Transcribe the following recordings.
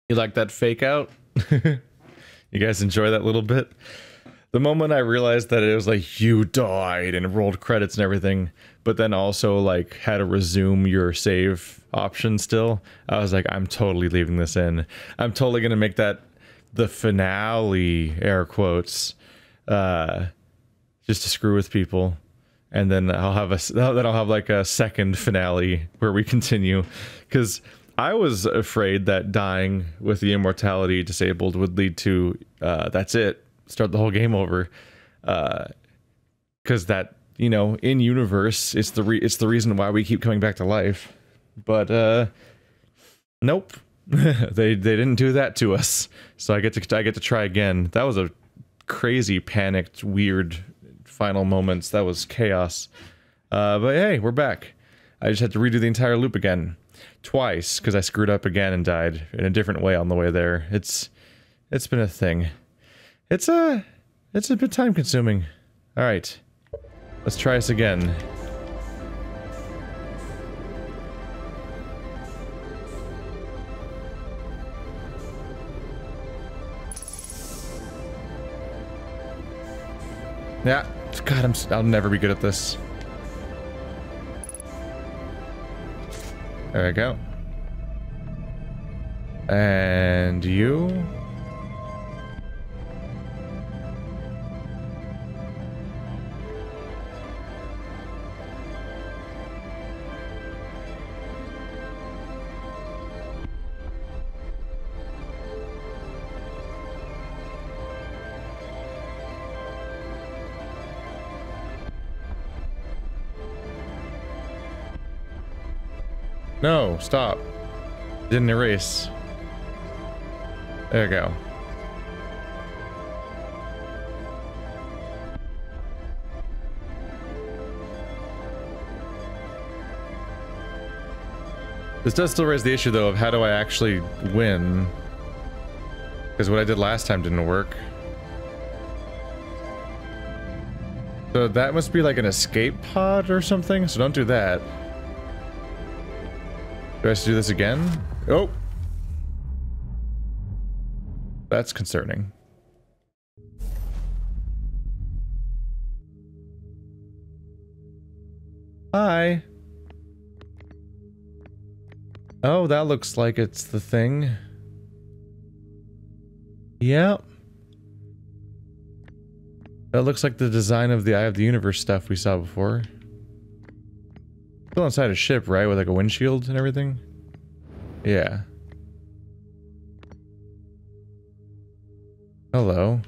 You like that fake out? You guys enjoy that little bit? The moment I realized that it was like, you died, and it rolled credits and everything, but then also like had to resume your save option still, I was like, I'm totally leaving this in. I'm totally gonna make that the finale, air quotes, just to screw with people. And then I'll have like a second finale where we continue, because I was afraid that dying with the immortality disabled would lead to that's it, start the whole game over, because that, you know, in universe it's the reason why we keep coming back to life. But nope. they didn't do that to us, so I get to try again. That was a crazy, panicked, weird final moments. That was chaos. But hey, we're back. I just had to redo the entire loop again, twice, because I screwed up again and died in a different way on the way there. It's been a thing. It's a bit time consuming. All right, let's try this again. Yeah, God, I'll never be good at this. There we go. And you? No, stop. Didn't erase. There we go. This does still raise the issue, though, of how do I actually win? Because what I did last time didn't work. So that must be like an escape pod or something, so don't do that. Do I have to do this again? Oh! That's concerning. Hi! Oh, that looks like it's the thing. Yep. That looks like the design of the Eye of the Universe stuff we saw before. Still inside a ship, right? With like a windshield and everything? Yeah. Hello.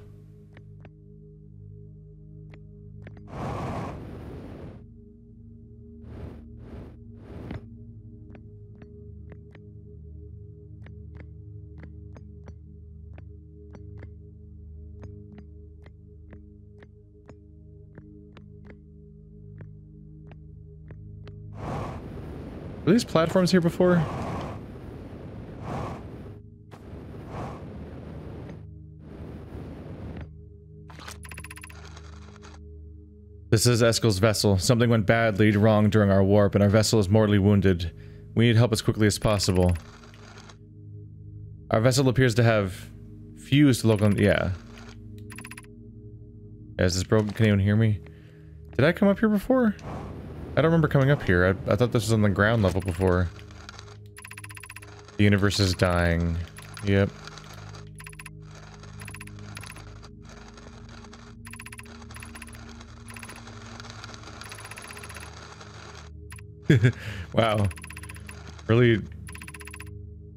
Were these platforms here before? This is Eskel's vessel. Something went badly wrong during our warp, and our vessel is mortally wounded. We need help as quickly as possible. Our vessel appears to have fused local... Yeah. Is this broken? Can anyone hear me? Did I come up here before? I don't remember coming up here. I thought this was on the ground level before. The universe is dying. Yep. Wow. Really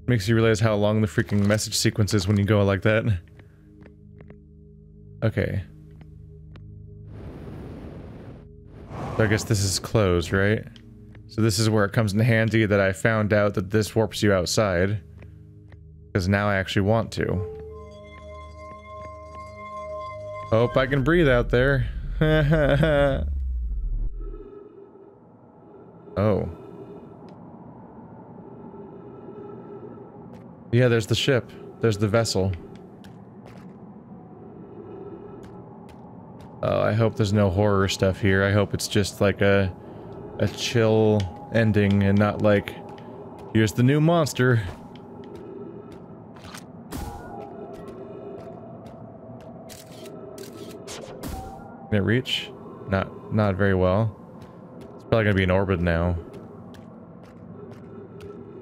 makes you realize how long the freaking message sequence is when you go like that. Okay. So I guess this is closed, right? So this is where it comes in handy that I found out that this warps you outside. Because now I actually want to. Hope I can breathe out there. Oh. Yeah, there's the ship. There's the vessel. Oh, I hope there's no horror stuff here. I hope it's just like a chill ending and not like, here's the new monster. Can it reach? Not very well. It's probably gonna be in orbit now.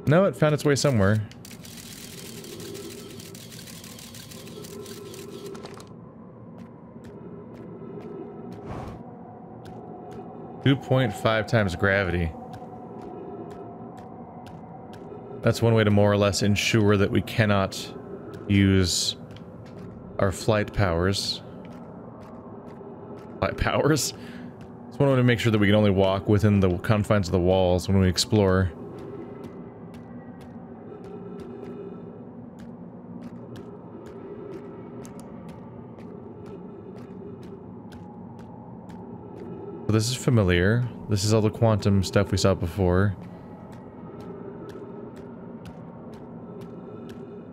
No, it found its way somewhere. .5 times gravity. That's one way to more or less ensure that we cannot use our flight powers. Flight powers? It's one way to make sure that we can only walk within the confines of the walls when we explore. So this is familiar. This is all the quantum stuff we saw before.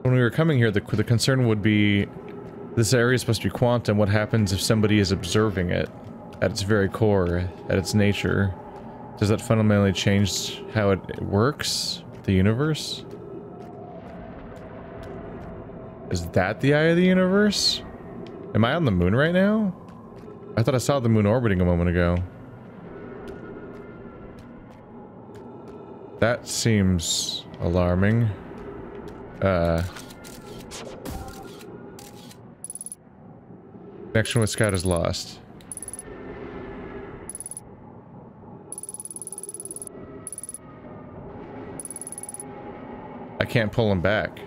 When we were coming here, the concern would be, this area is supposed to be quantum. What happens if somebody is observing it at its very core, at its nature? Does that fundamentally change how it works? The universe? Is that the eye of the universe? Am I on the moon right now? I thought I saw the moon orbiting a moment ago. That seems alarming. Connection with Scout is lost. I can't pull him back.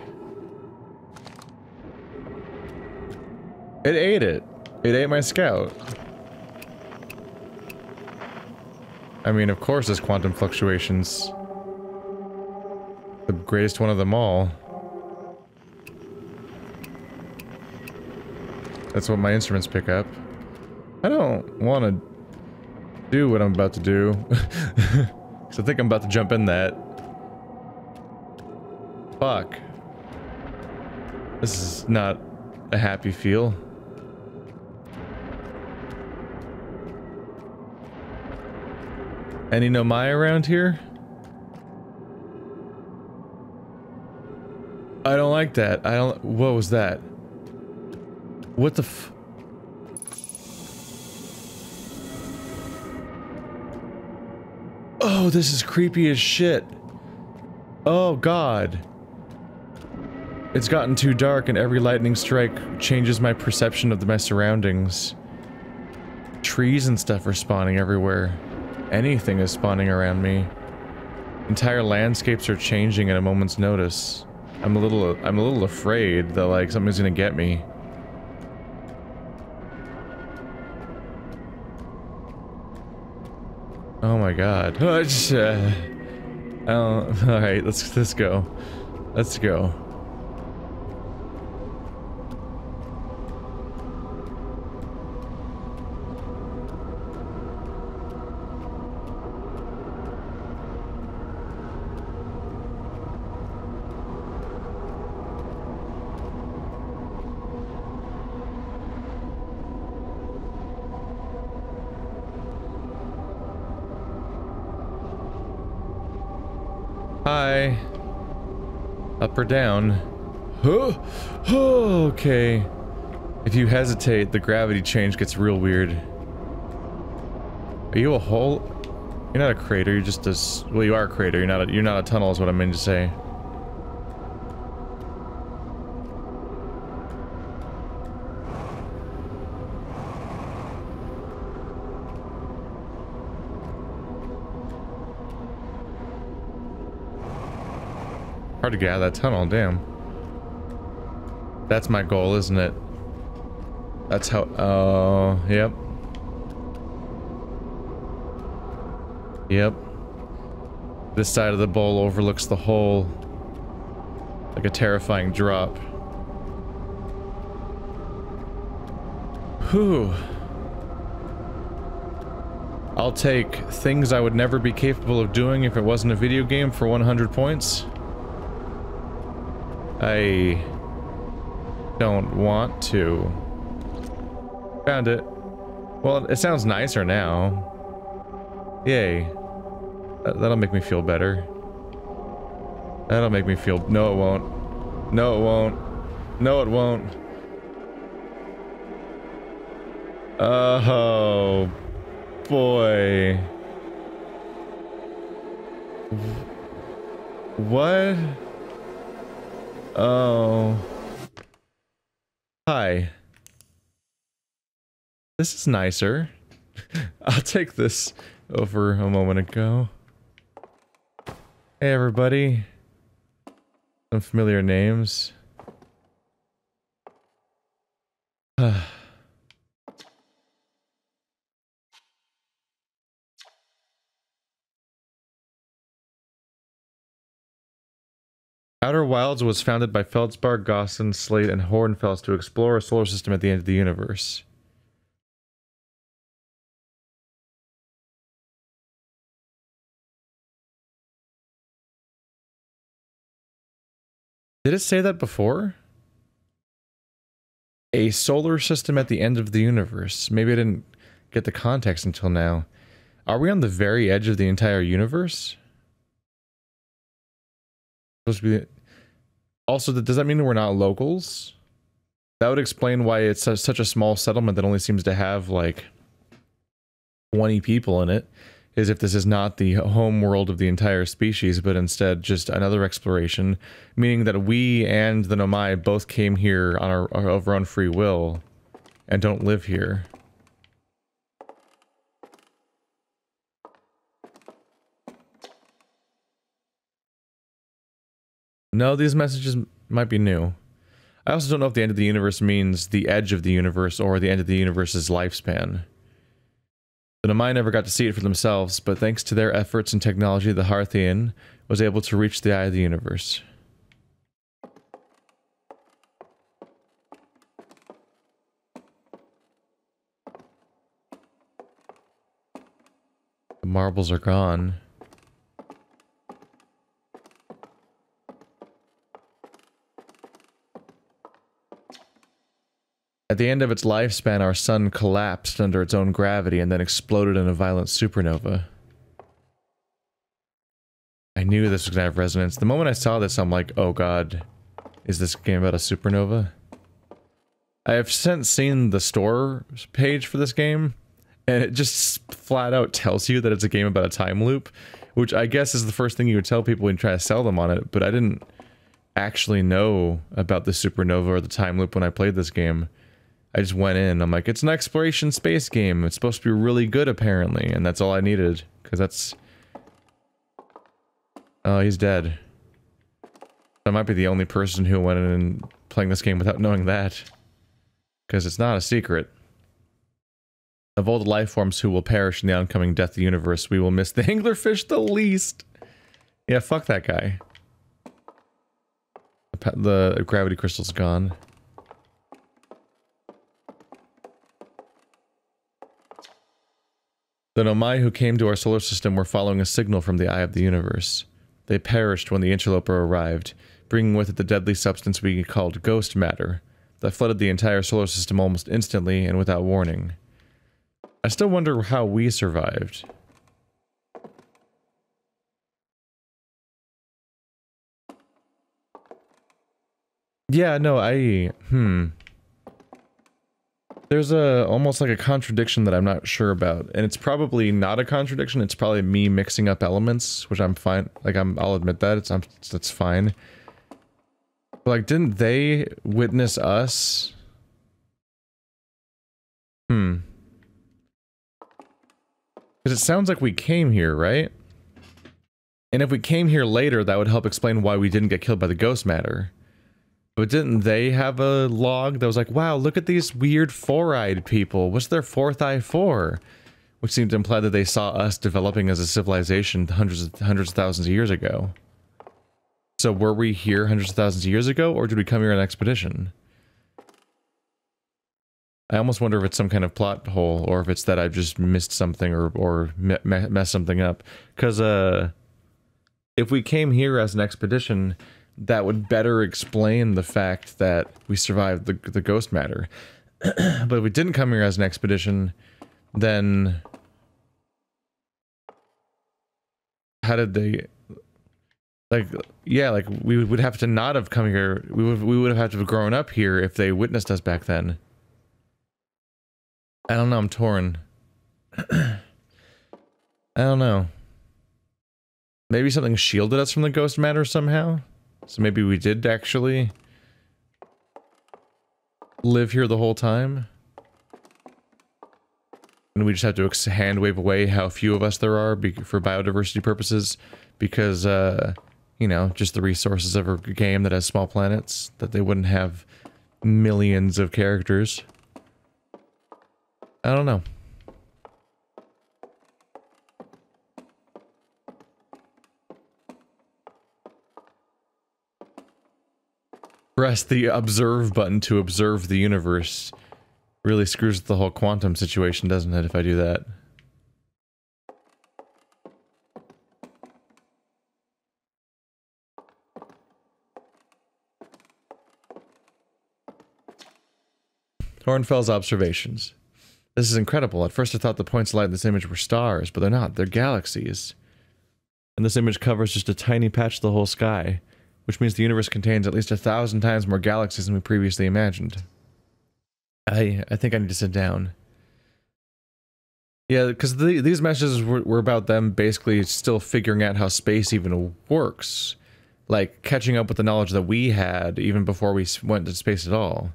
It ate it. It ate my Scout. I mean, of course there's quantum fluctuations. The greatest one of them all. That's what my instruments pick up. I don't want to do what I'm about to do. Because I think I'm about to jump in that. Fuck. This is not a happy feel. Any Nomai around here? I don't like that. I don't... What was that? What the f... Oh, this is creepy as shit. Oh, God. It's gotten too dark and every lightning strike changes my perception of my surroundings. Trees and stuff are spawning everywhere. Anything is spawning around me. Entire landscapes are changing at a moment's notice. I'm a little afraid that, like, something's gonna get me. Oh my god. Alright, let's go. Let's go. Hi. Up or down? Okay. If you hesitate, the gravity change gets real weird. Are you a hole? You're not a crater, you're just a... Well, you are a crater, you're not a tunnel is what I meant to say. Hard to get out of that tunnel, damn. That's my goal, isn't it? That's how... Oh, yep. Yep. This side of the bowl overlooks the hole. Like a terrifying drop. Whew. I'll take things I would never be capable of doing if it wasn't a video game for 100 points. I don't want to. Found it. Well, it sounds nicer now. Yay. That'll make me feel better. That'll make me feel... No, it won't. No, it won't. No, it won't. Oh, boy. What? Oh. Hi. This is nicer. I'll take this over a moment ago. Hey, everybody. Some familiar names. Outer Wilds was founded by Feldspar, Gosson, Slate, and Hornfels to explore a solar system at the end of the universe. Did it say that before? A solar system at the end of the universe. Maybe I didn't get the context until now. Are we on the very edge of the entire universe? Supposed to be... Also, does that mean we're not locals? That would explain why it's such a small settlement that only seems to have, like, 20 people in it. Is if this is not the home world of the entire species, but instead just another exploration, meaning that we and the Nomai both came here on of our own free will and don't live here. No, these messages might be new. I also don't know if the end of the universe means the edge of the universe or the end of the universe's lifespan. The Nomai never got to see it for themselves, but thanks to their efforts and technology, the Harthian was able to reach the eye of the universe. The marbles are gone. At the end of its lifespan, our sun collapsed under its own gravity and then exploded in a violent supernova. I knew this was gonna have resonance. The moment I saw this, I'm like, oh god, is this game about a supernova? I have since seen the store page for this game, and it just flat out tells you that it's a game about a time loop, which I guess is the first thing you would tell people when you try to sell them on it, but I didn't actually know about the supernova or the time loop when I played this game. I just went in, I'm like, it's an exploration space game, it's supposed to be really good apparently, and that's all I needed, because that's... Oh, he's dead. I might be the only person who went in and playing this game without knowing that. Because it's not a secret. Of all the life forms who will perish in the oncoming death of the universe, we will miss the anglerfish the least. Yeah, fuck that guy. The gravity crystal's gone. The Nomai who came to our solar system were following a signal from the eye of the universe. They perished when the interloper arrived, bringing with it the deadly substance we called ghost matter, that flooded the entire solar system almost instantly and without warning. I still wonder how we survived. Yeah, no, There's almost like a contradiction that I'm not sure about, and it's probably not a contradiction, it's probably me mixing up elements, which I'm fine, like I'll admit that, that's fine. But like, didn't they witness us? Because it sounds like we came here, right? And if we came here later, that would help explain why we didn't get killed by the ghost matter. But didn't they have a log that was like, wow, look at these weird four-eyed people. What's their fourth eye for? Which seemed to imply that they saw us developing as a civilization hundreds of thousands of years ago. So were we here hundreds of thousands of years ago, or did we come here on an expedition? I almost wonder if it's some kind of plot hole, or if it's that I've just missed something or messed something up. Because, if we came here as an expedition, that would better explain the fact that we survived the ghost matter. But if we didn't come here as an expedition, then... How did they... Like, yeah, like, we would have to not have come here. We would have had to have grown up here if they witnessed us back then. I don't know, I'm torn. I don't know. Maybe something shielded us from the ghost matter somehow? So maybe we did actually live here the whole time? And we just have to hand wave away how few of us there are for biodiversity purposes because, you know, just the resources of a game that has small planets, that they wouldn't have millions of characters. I don't know. Press the observe button to observe the universe. Really screws with the whole quantum situation, doesn't it, if I do that? Hornfell's observations. This is incredible. At first I thought the points of light in this image were stars, but they're not. They're galaxies. And this image covers just a tiny patch of the whole sky, which means the universe contains at least 1,000 times more galaxies than we previously imagined. I think I need to sit down. Yeah, because these messages were about them basically still figuring out how space even works. Like, catching up with the knowledge that we had even before we went to space at all.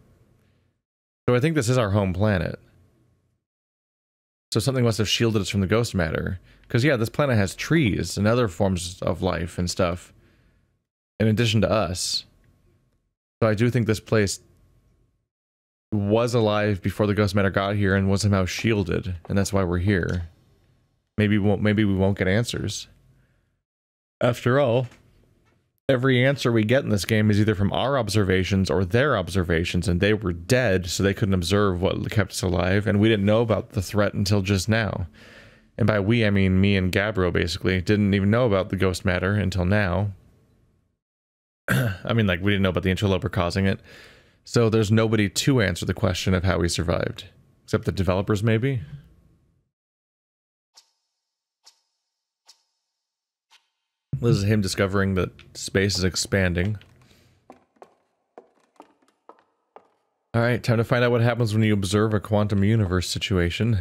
So I think this is our home planet. So something must have shielded us from the ghost matter. Because yeah, this planet has trees and other forms of life and stuff. In addition to us. So I do think this place was alive before the ghost matter got here and was somehow shielded, and that's why we're here. Maybe we won't get answers. After all, every answer we get in this game is either from our observations or their observations, and they were dead, so they couldn't observe what kept us alive, and we didn't know about the threat until just now. And by we, I mean me and Gabriel, basically. Didn't even know about the ghost matter until now. I mean, like, we didn't know about the interloper causing it. So there's nobody to answer the question of how we survived. Except the developers, maybe? This is him discovering that space is expanding. Alright, time to find out what happens when you observe a quantum universe situation.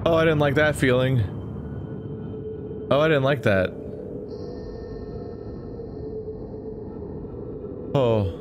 Oh, I didn't like that feeling. Oh, I didn't like that. Oh.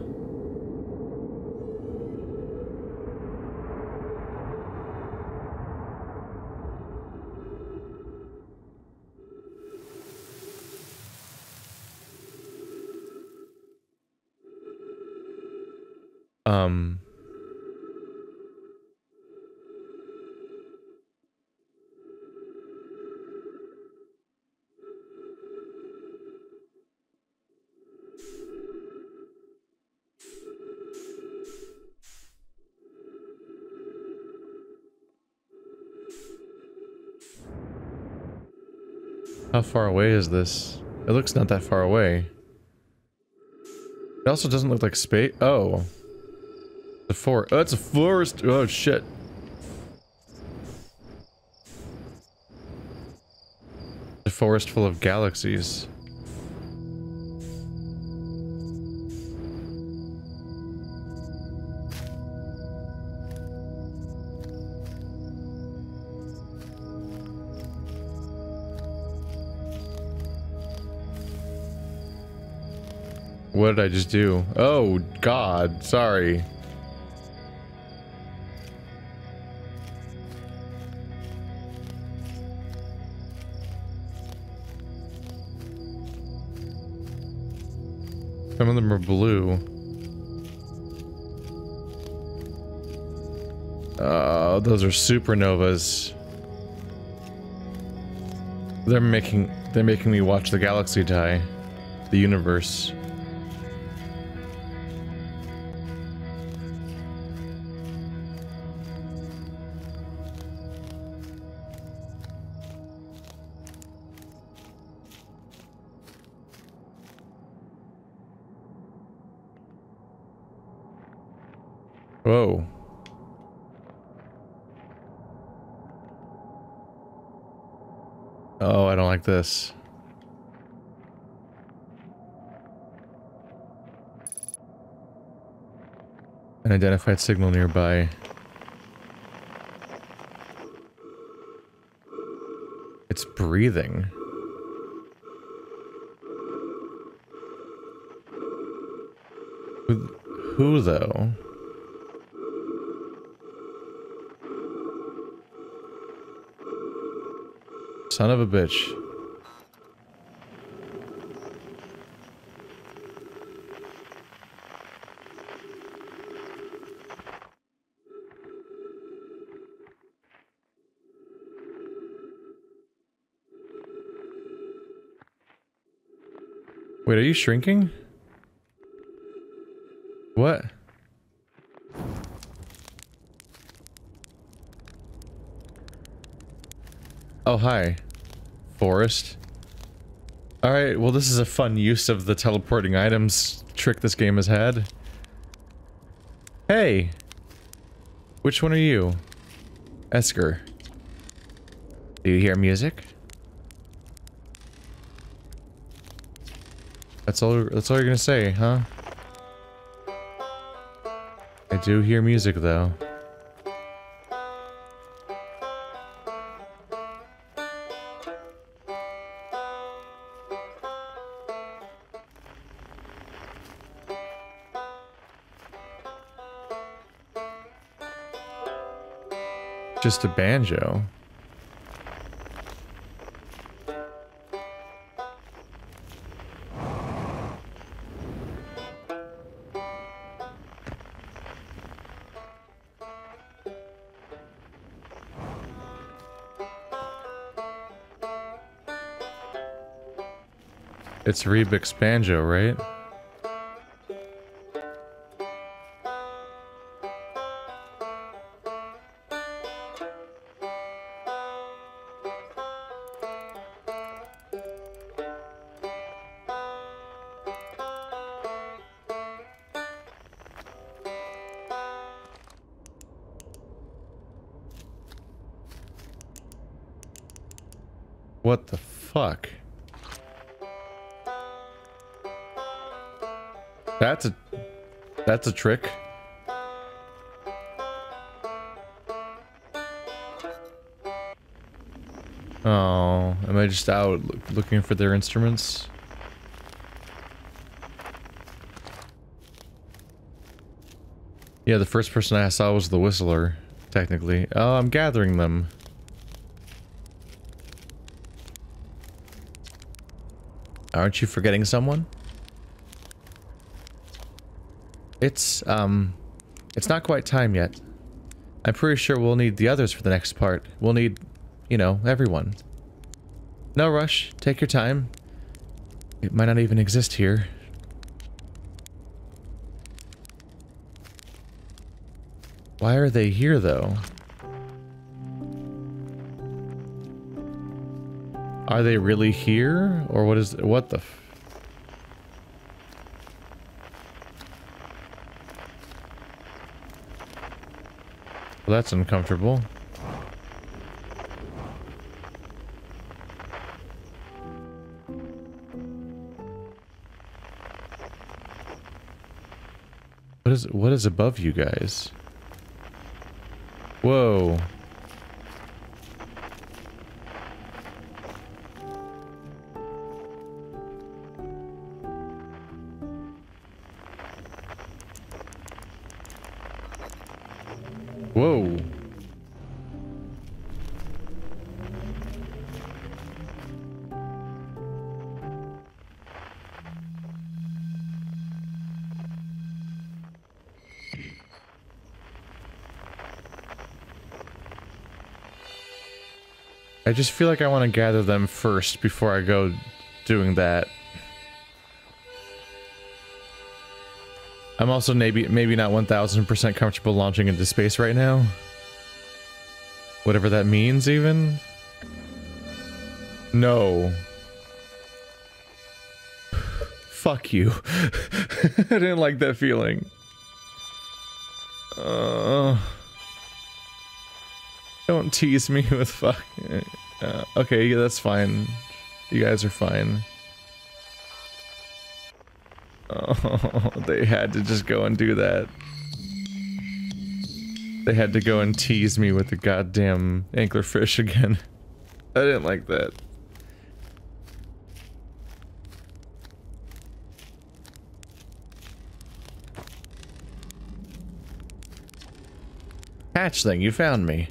How far away is this? It looks not that far away. It also doesn't look like space. Oh. The forest. Oh, it's a forest. Oh, shit. A forest full of galaxies. What did I just do? Oh, God. Sorry. Some of them are blue. Oh, those are supernovas. They're making me watch the galaxy die. The universe. Whoa. Oh, I don't like this. An identified signal nearby. It's breathing. Who though? Son of a bitch. Wait, are you shrinking? What? Oh, hi. Forest. Alright, well this is a fun use of the teleporting items trick this game has had. Hey! Which one are you? Esker. Do you hear music? That's all you're gonna say, huh? I do hear music though. Just a banjo. It's Rebik's banjo, right? What the fuck? That's a trick. Oh, am I just out looking for their instruments? Yeah, the first person I saw was the whistler, technically. Oh, I'm gathering them. Aren't you forgetting someone? It's not quite time yet. I'm pretty sure we'll need the others for the next part. We'll need, you know, everyone. No rush. Take your time. It might not even exist here. Why are they here, though? Are they really here? Or what the f- Well, that's uncomfortable. What is above you guys? Whoa. Whoa. I just feel like I want to gather them first before I go doing that. I'm also maybe not 1000% comfortable launching into space right now. Whatever that means, even. No. Fuck you. I didn't like that feeling. Don't tease me with fuck. Okay, yeah, that's fine. You guys are fine. Oh, they had to just go and do that. They had to go and tease me with the goddamn anglerfish again. I didn't like that. Hatchling, you found me.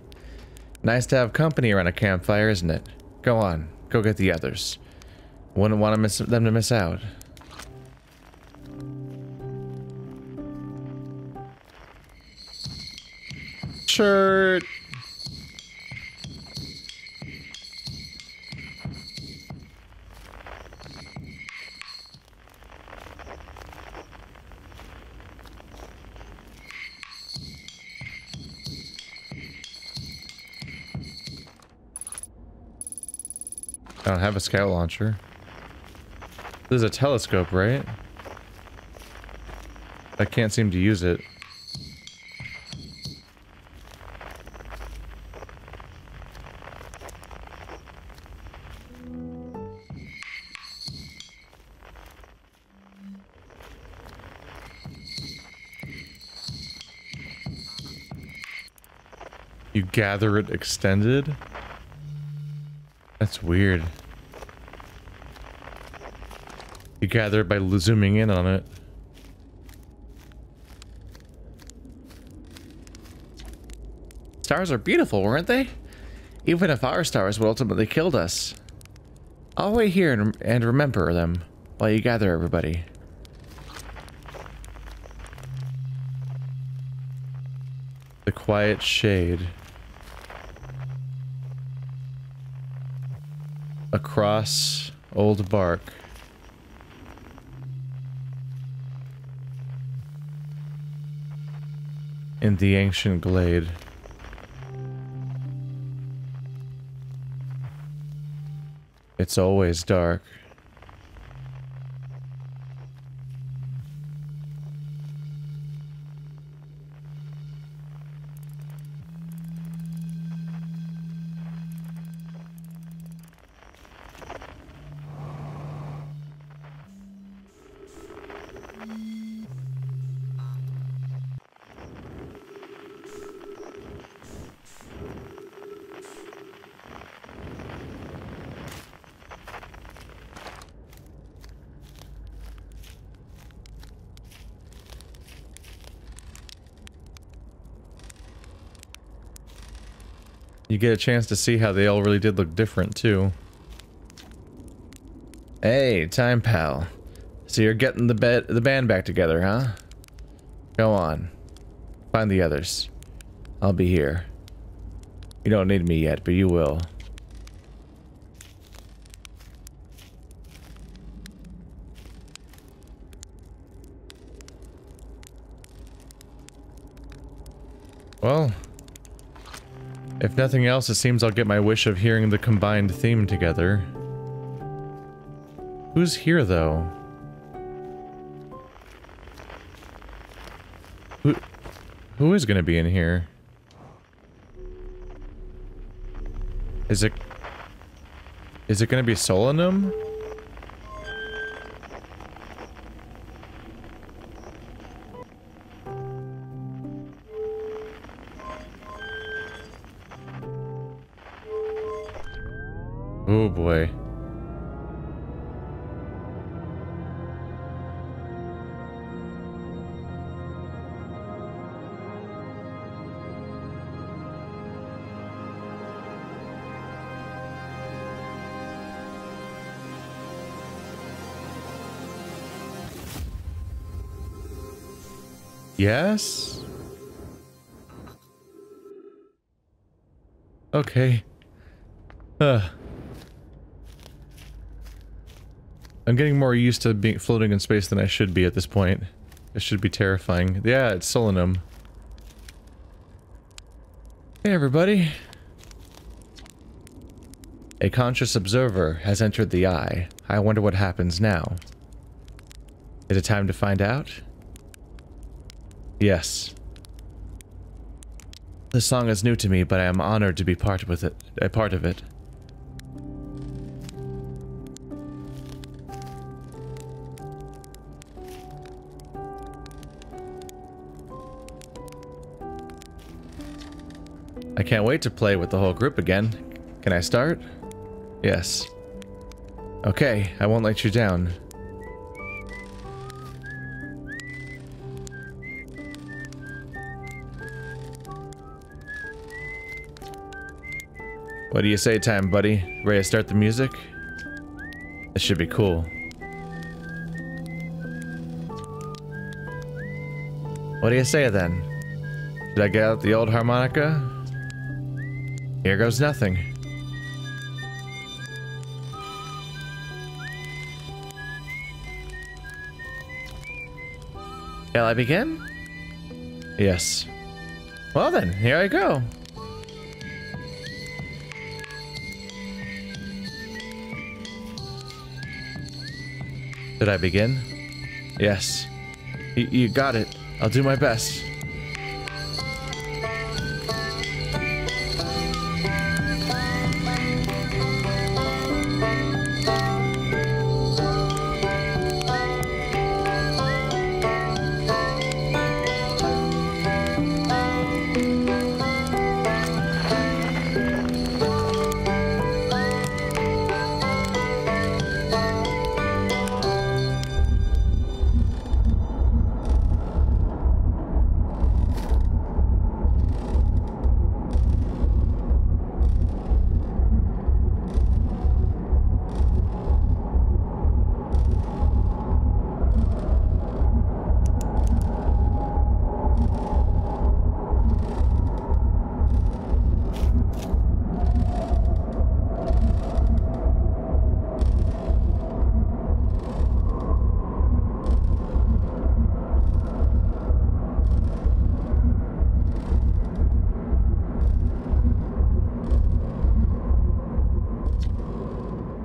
Nice to have company around a campfire, isn't it? Go on, go get the others. Wouldn't want them to miss out. Shirt. I don't have a scout launcher. There's a telescope, right? I can't seem to use it. You gather it extended? That's weird. You gather it by zooming in on it. Stars are beautiful, weren't they? Even if our stars would ultimately kill us. I'll wait here and remember them while you gather everybody. The quiet shade. Across old bark. In the ancient glade. It's always dark. You get a chance to see how they all really did look different, too. Hey, time pal. So you're getting the band back together, huh? Go on. Find the others. I'll be here. You don't need me yet, but you will. Well... if nothing else, it seems I'll get my wish of hearing the combined theme together. Who's here, though? Who is gonna be in here? Is it gonna be Solanum? Oh boy. Yes? Okay. I'm getting more used to being floating in space than I should be at this point. It should be terrifying. Yeah, it's Solanum. Hey everybody. A conscious observer has entered the eye. I wonder what happens now. Is it time to find out? Yes. This song is new to me, but I am honored to be a part of it. I can't wait to play with the whole group again. Can I start? Yes. Okay, I won't let you down. What do you say, time, buddy? Ready to start the music? This should be cool. What do you say then? Should I get out the old harmonica? Here goes nothing. Shall I begin? Yes. Well then, here I go. Did I begin? Yes. You got it. I'll do my best.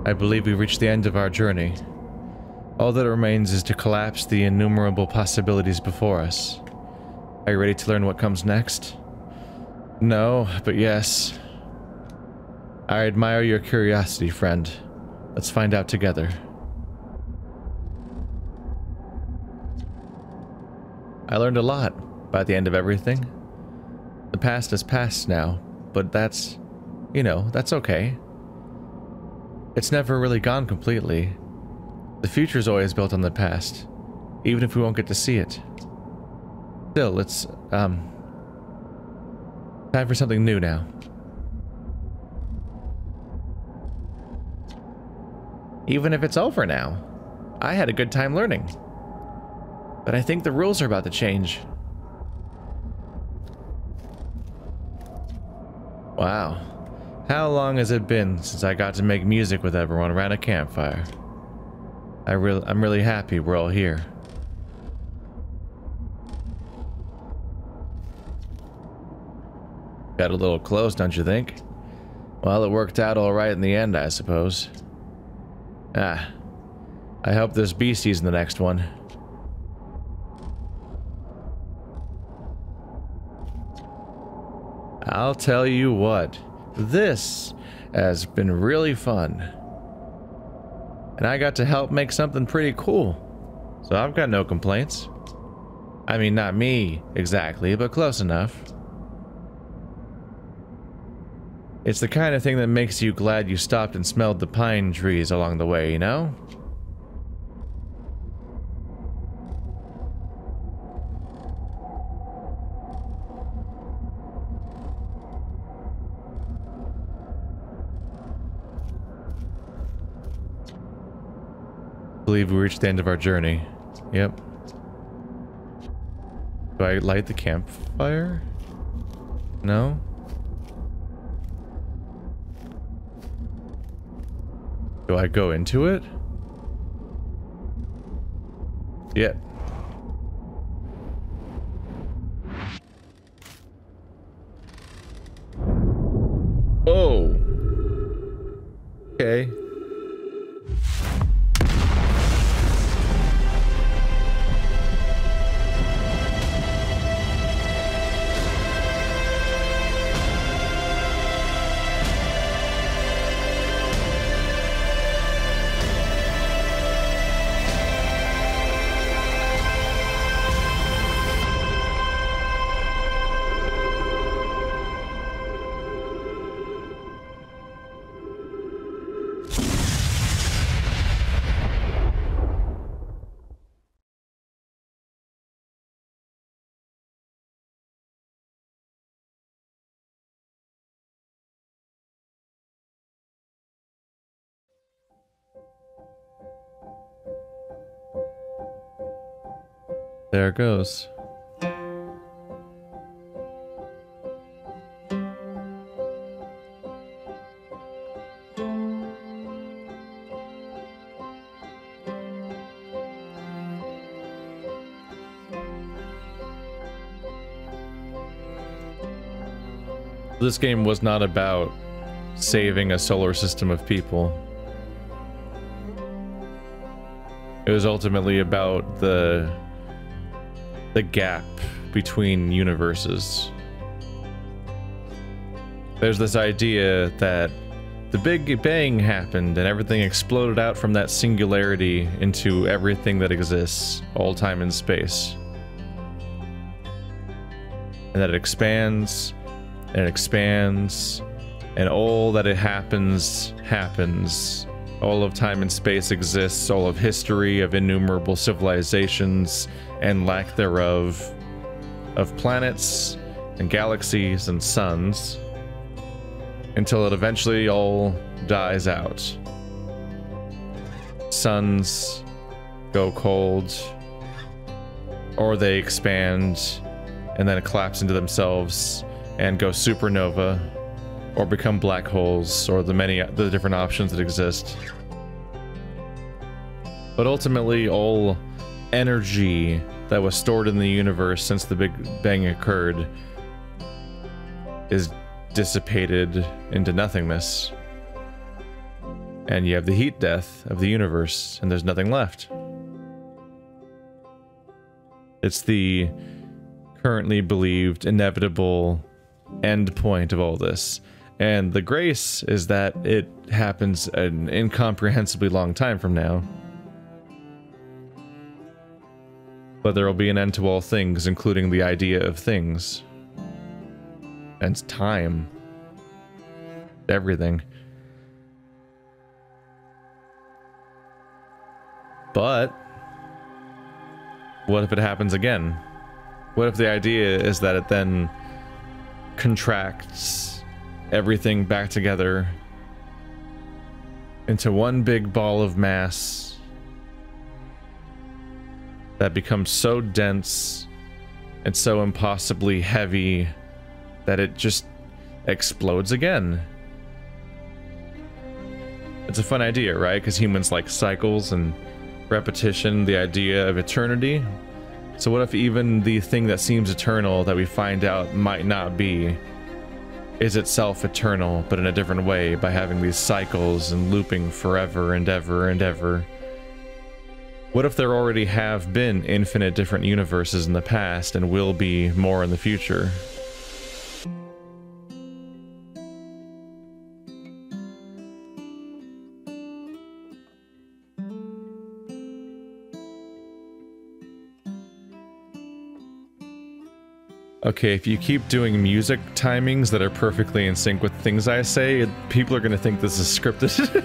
I believe we've reached the end of our journey. All that remains is to collapse the innumerable possibilities before us. Are you ready to learn what comes next? No, but yes. I admire your curiosity, friend. Let's find out together. I learned a lot by the end of everything. The past is past now, but that's, you know, that's okay. It's never really gone completely. The future's always built on the past, even if we won't get to see it. Still, it's, time for something new now. Even if it's over now, I had a good time learning. But I think the rules are about to change. Wow. How long has it been since I got to make music with everyone around a campfire? I'm really happy we're all here. Got a little close, don't you think? Well, it worked out all right in the end, I suppose. I hope there's beasties in the next one. I'll tell you what. This has been really fun. And I got to help make something pretty cool. So I've got no complaints. I mean, not me exactly, but close enough. It's the kind of thing that makes you glad you stopped and smelled the pine trees along the way, you know? I believe we reached the end of our journey. Yep. Do I light the campfire? No? Do I go into it? Yep. Oh. Okay. There it goes. This game was not about saving a solar system of people. It was ultimately about the gap between universes. There's this idea that the Big Bang happened and everything exploded out from that singularity into everything that exists, all time and space. And that it expands, and it expands, and all that it happens, happens. All of time and space exists, all of history of innumerable civilizations and lack thereof, of planets and galaxies and suns, until it eventually all dies out. Suns go cold, or they expand and then collapse into themselves and go supernova, or become black holes, or the different options that exist. But ultimately, all energy that was stored in the universe since the Big Bang occurred is dissipated into nothingness. And you have the heat death of the universe, and there's nothing left. It's the currently believed inevitable end point of all this. And the grace is that it happens an incomprehensibly long time from now. But there will be an end to all things, including the idea of things. And time. Everything. But what if it happens again? What if the idea is that it then contracts everything back together into one big ball of mass that becomes so dense and so impossibly heavy that it just explodes again? It's a fun idea, right? Because humans like cycles and repetition, the idea of eternity. So what if even the thing that seems eternal that we find out might not be is itself eternal, but in a different way, by having these cycles and looping forever and ever and ever? What if there already have been infinite different universes in the past and will be more in the future? Okay, if you keep doing music timings that are perfectly in sync with things I say, people are gonna think this is scripted.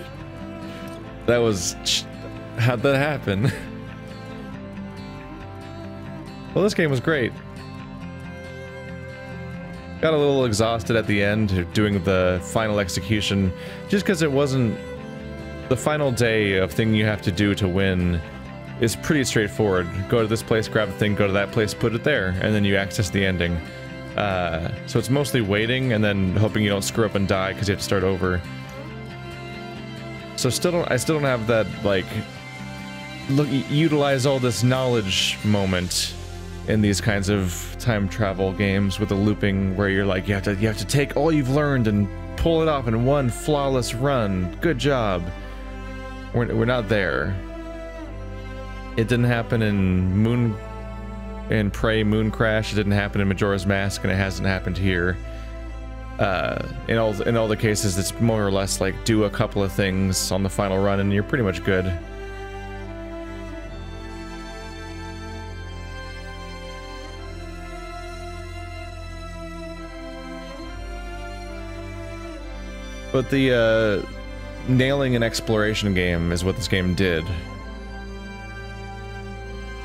How'd that happen? Well, this game was great. Got a little exhausted at the end doing the final execution, just because it wasn't the final day of thing you have to do to win. Is pretty straightforward. Go to this place, grab the thing, go to that place, put it there, and then you access the ending. So it's mostly waiting and then hoping you don't screw up and die because you have to start over. So I still don't have that, like, utilize all this knowledge moment in these kinds of time travel games with the looping where you're like, you have to take all you've learned and pull it off in one flawless run. Good job. We're not there. It didn't happen in Prey Moon Crash. It didn't happen in Majora's Mask, and it hasn't happened here. In all the cases, it's more or less like do a couple of things on the final run, and you're pretty much good. But the nailing an exploration game is what this game did.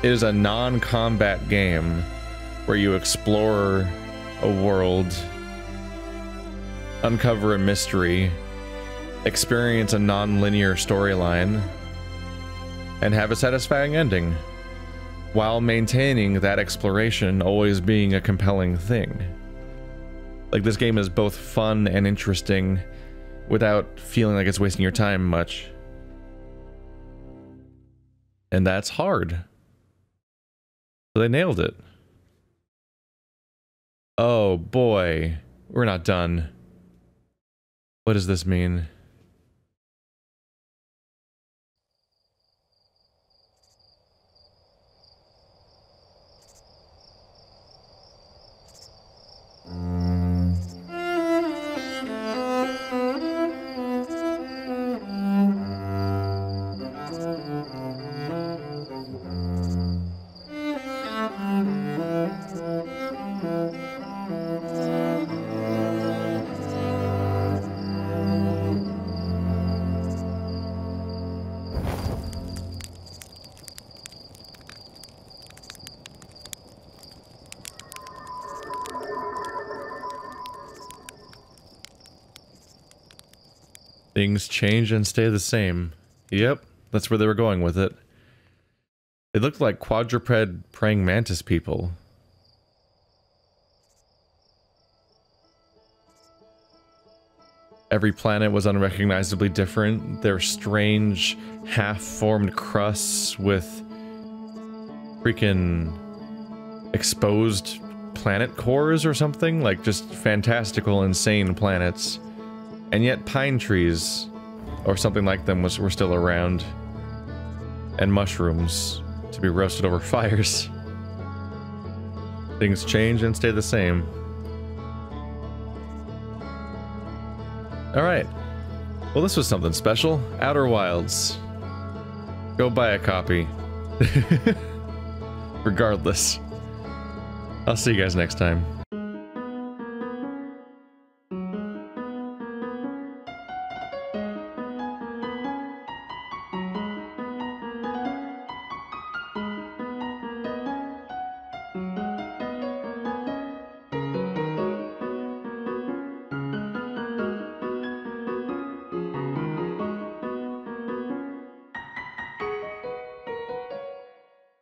It is a non-combat game where you explore a world, uncover a mystery, experience a non-linear storyline, and have a satisfying ending. while maintaining that exploration always being a compelling thing. Like, this game is both fun and interesting without feeling like it's wasting your time much. And that's hard. So they nailed it. Oh boy, we're not done. What does this mean? Things change and stay the same. Yep, that's where they were going with it. They looked like quadruped praying mantis people. Every planet was unrecognizably different. Their strange, half-formed crusts with freaking exposed planet cores or something. Like, just fantastical, insane planets. And yet pine trees, or something like them, were still around. And mushrooms to be roasted over fires. Things change and stay the same. Alright. Well, this was something special. Outer Wilds. Go buy a copy. Regardless. I'll see you guys next time.